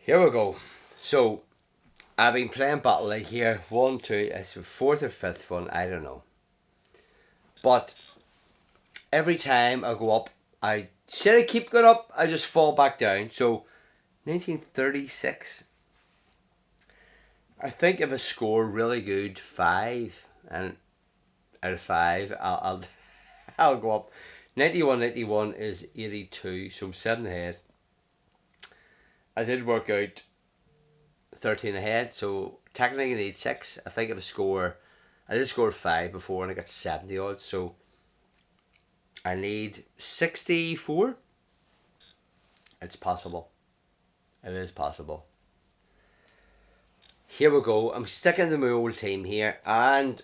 Here we go. So, I've been playing Battle League here. One, two, it's the fourth or fifth one, I don't know. But every time I go up, instead of keep going up, I just fall back down. So, 1936. I think if I score really good, 5, and out of 5, I'll I'll go up. 91 is 82, so 7 ahead. I did work out 13 ahead, so technically I need 6. I think if I did score 5 before and I got 70 odds, so I need 64. It's possible. It is possible. Here we go. I'm sticking to my old team here, and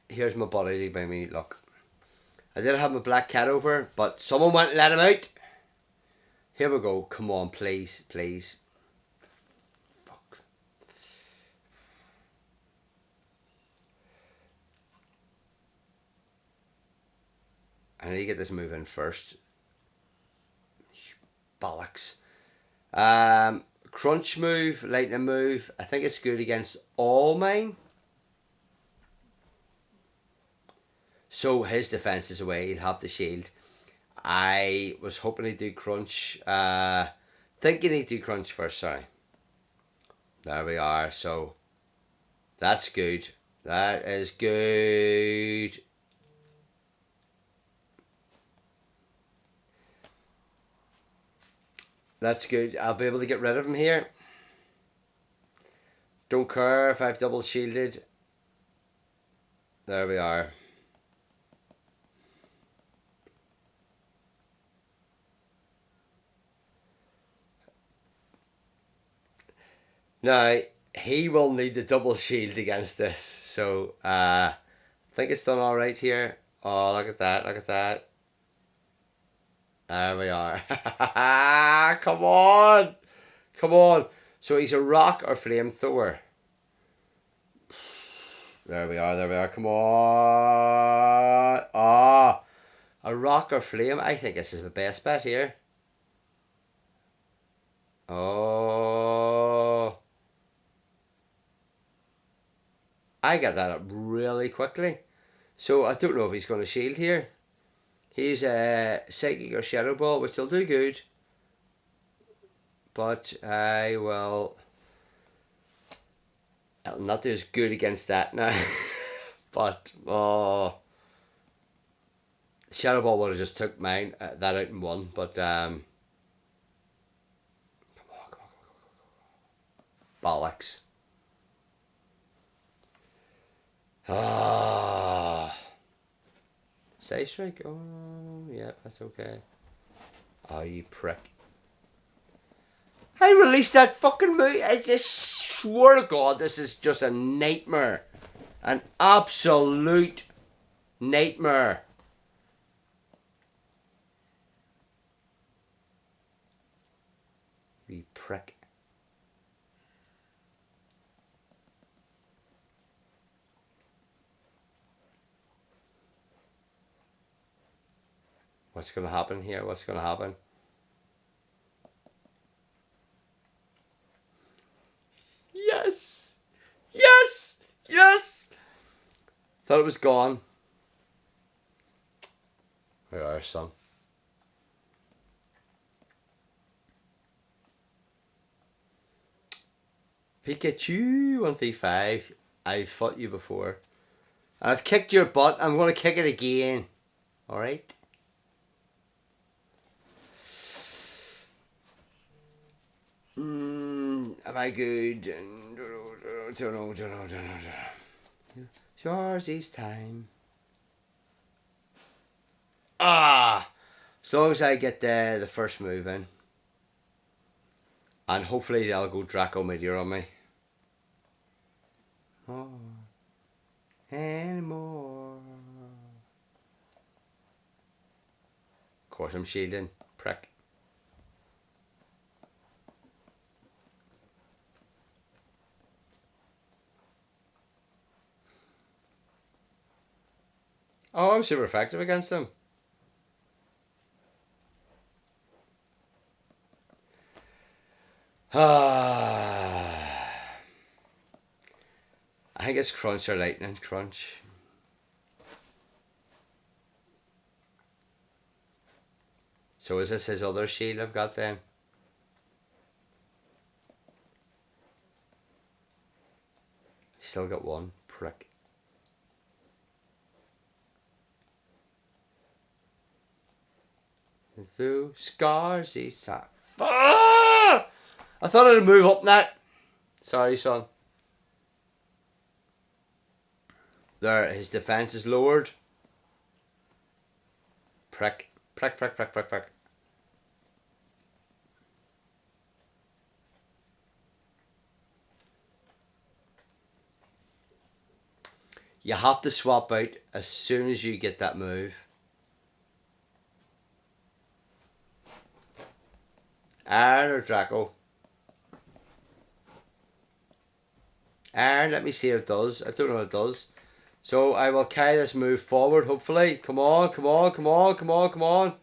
here's my buddy by me. Look, I did have my black cat over, but someone went and let him out. Here we go. Come on, please, please. Fuck. I need to get this move in first. Bollocks. Crunch move, lightning move. I think it's good against all mine. So his defense is away. He'll have the shield. I was hoping he'd do crunch. Thinking he'd do crunch first. Sorry. There we are. So that's good. That is good. That's good. I'll be able to get rid of him here. Don't care if I've double shielded. There we are. Now, he will need the double shield against this. So, I think it's done alright here. Oh, look at that. Look at that. There we are. Come on. Come on. So he's a rock or flamethrower. There we are. There we are. Come on. Ah. A rock or flame. I think this is the best bet here. Oh. I got that up really quickly. So I don't know if he's going to shield here. He's a Psychic or Shadow Ball, which will do good. But I will... I'll not do as good against that now. But, oh... Shadow Ball would have just took mine, that out and won. But, come on. Bollocks. Ah... Say strike. Oh, yeah, that's okay. Oh, you prick. I released that fucking movie. I just swear to God, this is just a nightmare. An absolute nightmare. You prick. What's going to happen here? What's going to happen? Yes! Yes! Yes! Thought it was gone. Where are some? Pikachu 135. I've fought you before. I've kicked your butt. I'm going to kick it again. Alright? Am I good? Don't know. Georgie's time. As long as I get the first move in. And hopefully they'll go Draco Meteor on me. Oh. Anymore. Of course I'm shielding. Prick. Oh, I'm super effective against them. I think it's Crunch or Lightning. Crunch. So is this his other shield I've got then? Still got one. Prick. Through scars each time. Ah! I thought I'd move up that. Sorry, son. There, his defense is lowered. Prick. Prick, prick, prick, prick, prick. You have to swap out as soon as you get that move. Iron or Draco? Iron, let me see what it does. I don't know what it does. So I will carry this move forward, hopefully. Come on, come on, come on, come on, come on.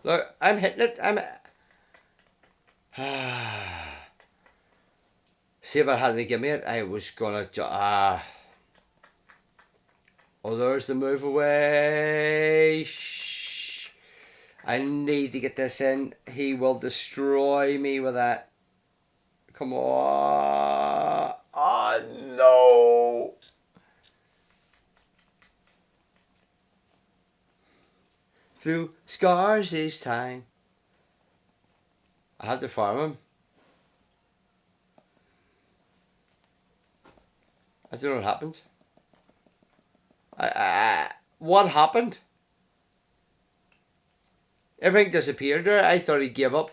Look, I'm hitting it. See if I hadn't to give me it, I was gonna. Oh, there's the move away. Shh. I need to get this in. He will destroy me with that. Come on. Oh, no. Through scars each time. I have to farm him. I don't know what happened. What happened? Everything disappeared there. I thought he gave up.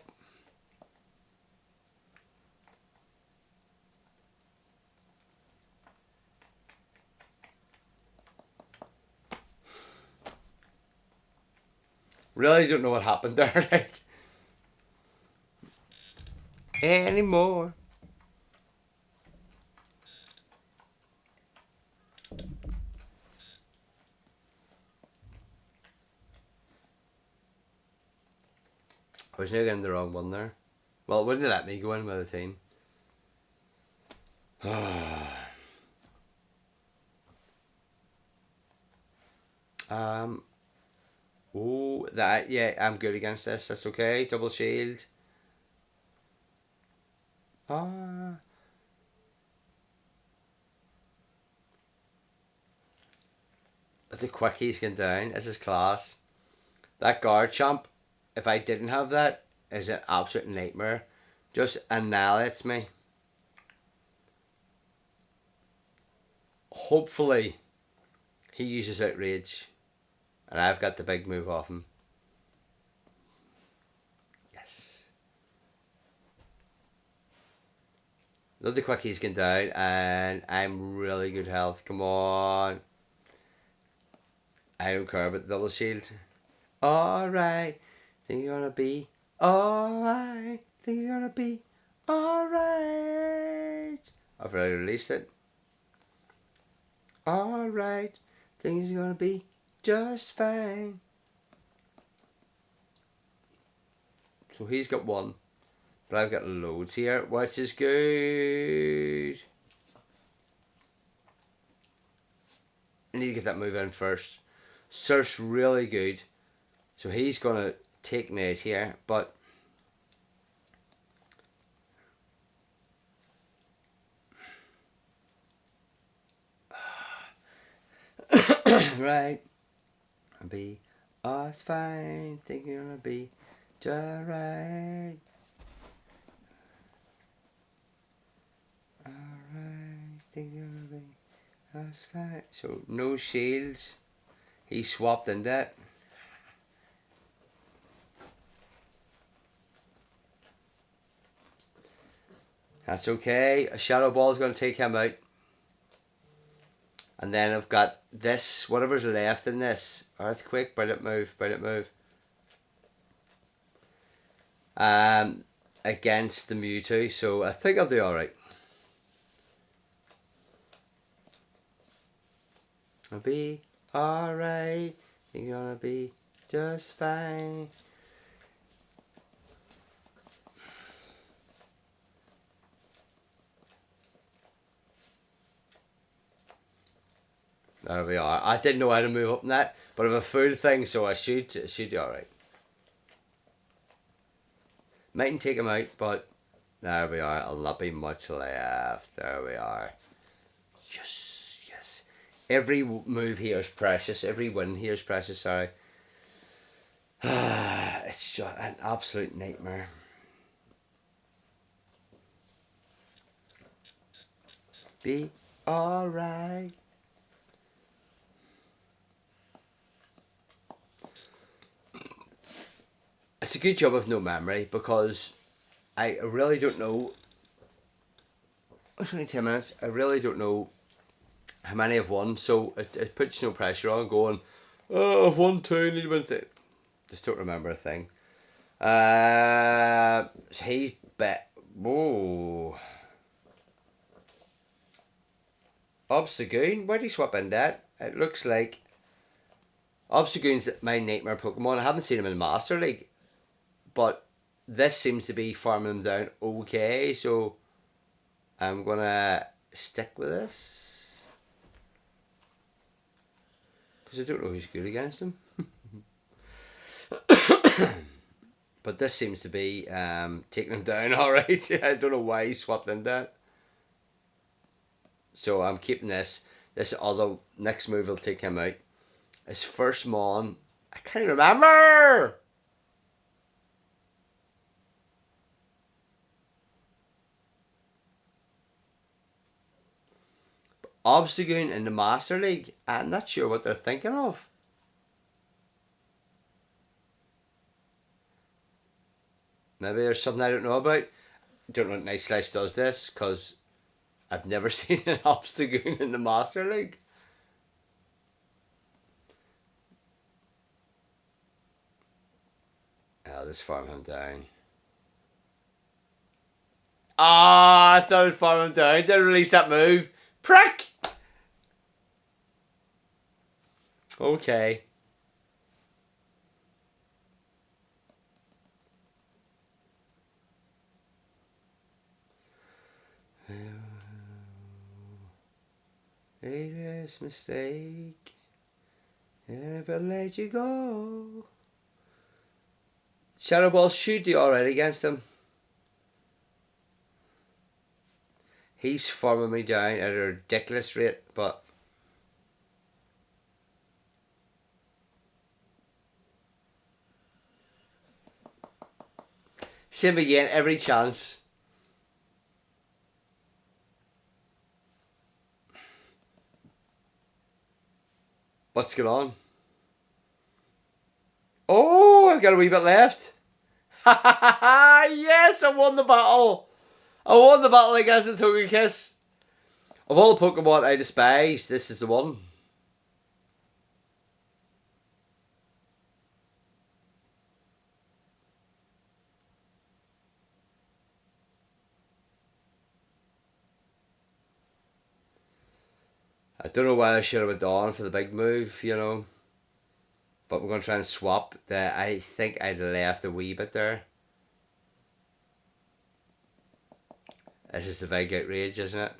Really don't know what happened there. Like, anymore. I was nearly getting the wrong one there. Well, it wouldn't have let me go in with the team. Oh, that, yeah, I'm good against this. That's okay. Double shield. Ah. The quickies going down. This is class. That guard champ, if I didn't have that, is an absolute nightmare. Just annihilates me. Hopefully, he uses outrage. And I've got the big move off him. Yes. Look, the quickies going down, and I'm really good health. Come on. I don't care about the double shield. Alright. Think you're gonna be alright. Think you're gonna be alright. I've already released it. Alright. Things are gonna be just fine. So he's got one. But I've got loads here, which is good. I need to get that move in first. Surf's really good. So he's going to take me out here, but right. Be us fine, think you're gonna be just right. Alright, think you're gonna be us fine. So no shields. He swapped in that. That's okay. A shadow ball is going to take him out. And then I've got this, whatever's left in this. Earthquake, brilliant move, brilliant move. Against the Mewtwo, so I think I'll do alright. I'll be alright. You're gonna be just fine. There we are. I didn't know how to move up in that, but I have a full thing, so I should be alright. Mightn't take him out, but there we are. I'll not be much left. There we are. Yes, yes. Every move here is precious. Every win here is precious. Sorry. It's just an absolute nightmare. Be alright. It's a good job of no memory because I really don't know. It's only 10 minutes. I really don't know how many I've won, so it puts no pressure on going, oh, I've won two, need to win three. Just don't remember a thing. He's bet. Whoa. Obstagoon? Where do you swap in that? It looks like Obstagoon's my nightmare Pokemon. I haven't seen him in the Master League, but this seems to be farming him down okay, so I'm gonna stick with this because I don't know who's good against him. But this seems to be taking him down alright. I don't know why he swapped in that. So I'm keeping this. This, although next move will take him out. His first Mon, I can't remember. Obstagoon in the Master League. I'm not sure what they're thinking of. Maybe there's something I don't know about. Don't know if Night Slash does this because I've never seen an Obstagoon in the Master League. I'll just farm him down. Ah, I thought I'd farm him down. Didn't release that move. Prick! Okay. Latest mistake. Never let you go. Shadow Ball should do alright against him. He's farming me down at a ridiculous rate, but same again, every chance. What's going on? Oh, I've got a wee bit left. Ha ha ha ha! Yes, I won the battle. I won the battle against the Togekiss. Of all the Pokemon I despise, this is the one. I don't know why I should have went on for the big move, you know. But we're going to try and swap. I think I'd left a wee bit there. This is the big outrage, isn't it?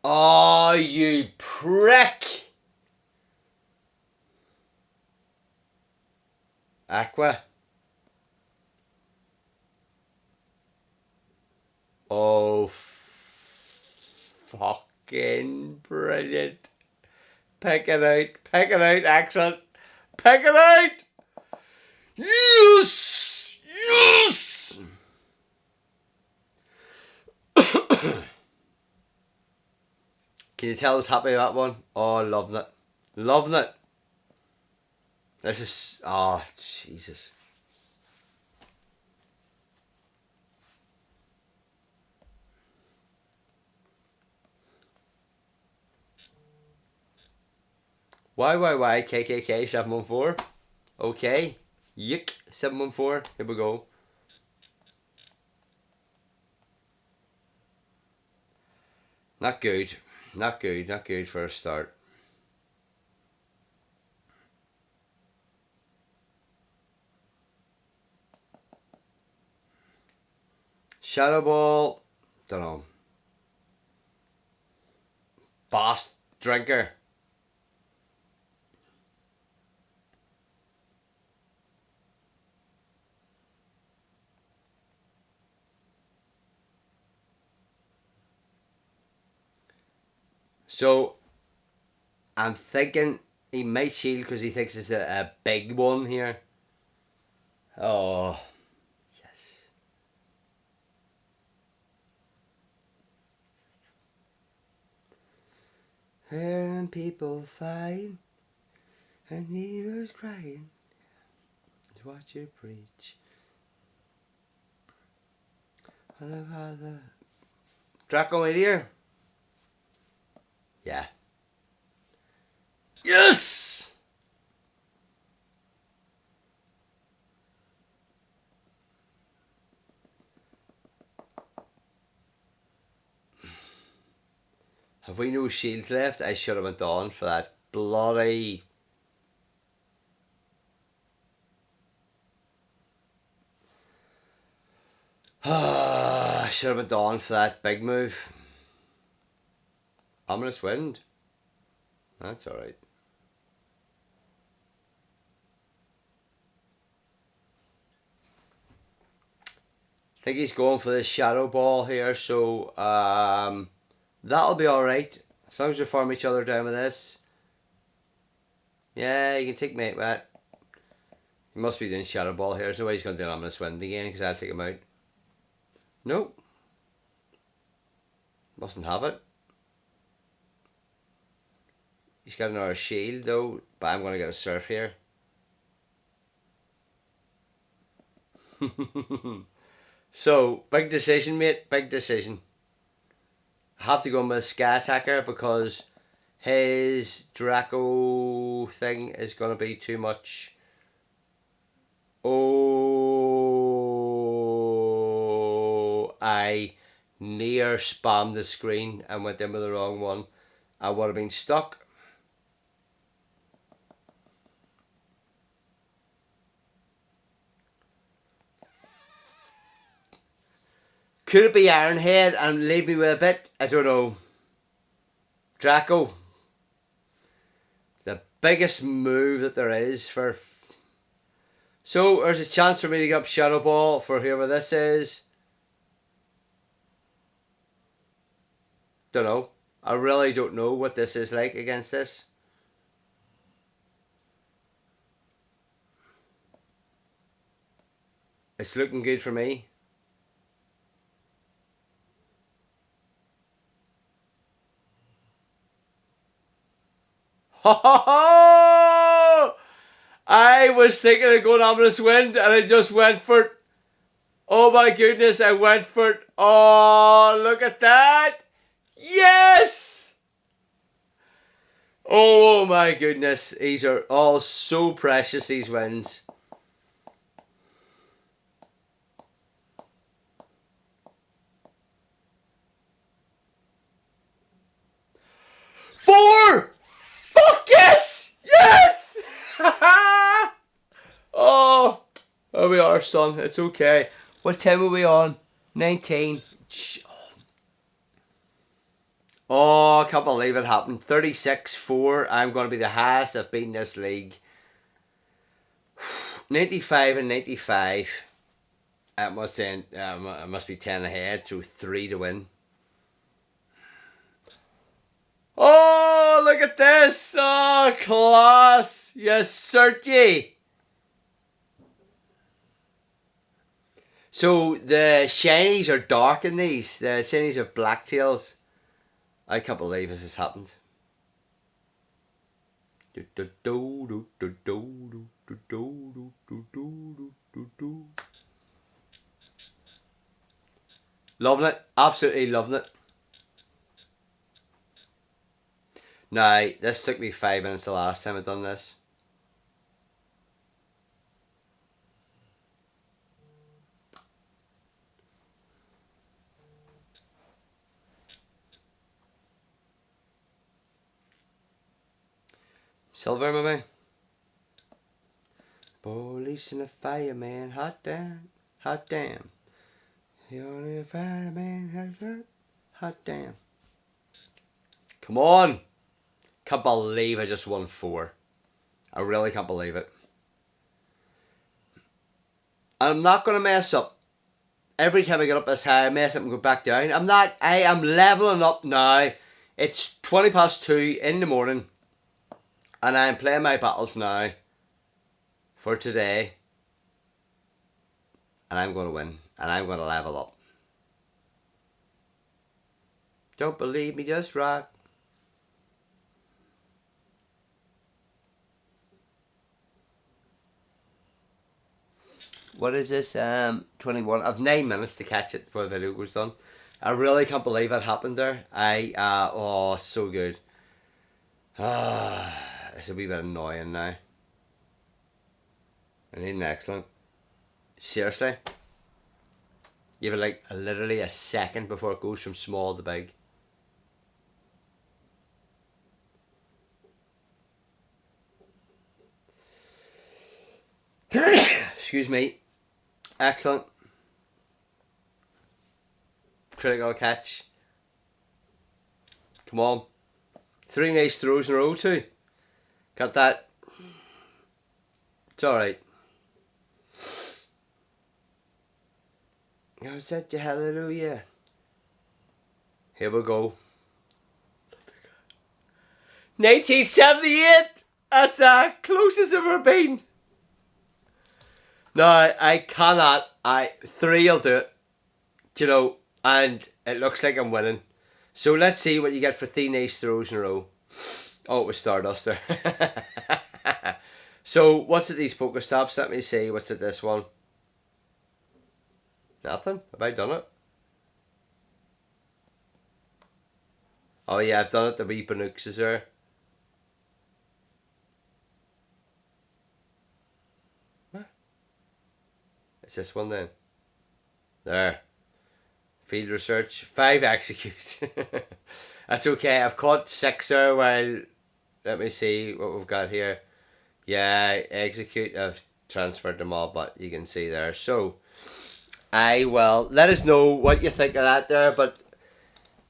Oh, you prick! Aqua. Oh, fucking brilliant. Pick it out, accent. Pick it out! Yes! Yes! Can you tell I was happy with that one? Oh, loving it. Loving it. This is... Oh, Jesus. Why, KKK 714. Okay. Yick 714. Here we go. Not good. Not good for a start. Shadow Ball. Don't know. Boss Drinker. So I'm thinking he might shield because he thinks it's a big one here. Oh, yes. Hearing people fighting and heroes crying. It's what you preach. Draco Meteor? Yeah. Yes! Have we no shields left? I should have went on for that bloody... I should have went on for that big move. Ominous Wind. That's alright. I think he's going for this Shadow Ball here, so that'll be alright. As long as we farm each other down with this. Yeah, you can take mate wet. He must be doing Shadow Ball here. There's no way he's going to do Ominous Wind again because I'll take him out. Nope. Mustn't have it. He's got another shield though, but I'm going to get a surf here. So, big decision, mate. Big decision. I have to go in with a Sky Attacker because his Draco thing is going to be too much. Oh, I near spammed the screen and went in with the wrong one. I would have been stuck. Could it be Ironhead and leave me with a bit? I don't know. Draco. The biggest move that there is for... So, there's a chance for me to get up Shadow Ball for whoever this is. Don't know. I really don't know what this is like against this. It's looking good for me. Ho ho ho! I was thinking of going Ominous Wind and I just went for it. Oh my goodness, I went for it. Oh, look at that. Yes! Oh my goodness. These are all so precious, these wins. Four! Fuck yes! Yes! Oh, there we are, son. It's okay. What time are we on? 19. Oh, I can't believe it happened. 36-4. I'm going to be the highest I've been in this league. 95 and 95. It must be 10 ahead, so 3 to win. Oh, look at this. Oh, class. Yes, Sergey. So the shinies are dark in these. The shinies have black tails. I can't believe this has happened. Loving it. Absolutely loving it. Now, this took me 5 minutes the last time I've done this. Silver, maybe? Police and a fireman, hot damn, hot damn. The only fireman has that. Hot damn. Come on. Can't believe I just won 4. I really can't believe it. I'm not going to mess up. Every time I get up this high, I mess up and go back down. I am leveling up now. It's 20 past 2 in the morning. And I'm playing my battles now. For today. And I'm going to win. And I'm going to level up. Don't believe me, just rock. What is this? 21. I've 9 minutes to catch it before the video goes done. I really can't believe it happened there. Oh, so good. It's a wee bit annoying now. I need an excellent. Seriously? You have like literally a second before it goes from small to big. Excuse me. Excellent. Critical catch. Come on. 3 nice throws in a row too. Got that. It's alright. I said you hallelujah. Here we go. 1978! That's close as ever been. No, I cannot. 3 will do it. You know, and it looks like I'm winning. So let's see what you get for 3 nice throws in a row. Oh, it was Stardust there. So, what's it, these Pokestops? Let me see. What's it, this one? Nothing? Have I done it? Oh yeah, I've done it. The wee Banooks is there. What? It's this one then. There. Field research. 5 execute. That's okay. I've caught 6 there while... Let me see what we've got here. Yeah, execute. I've transferred them all, but you can see there. So, I will... Let us know what you think of that there, but...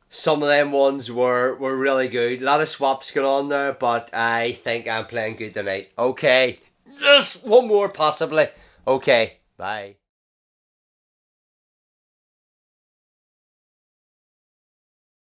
Some of them ones were really good. A lot of swaps going on there, but I think I'm playing good tonight. Okay. Just one more possibly. Okay. Bye.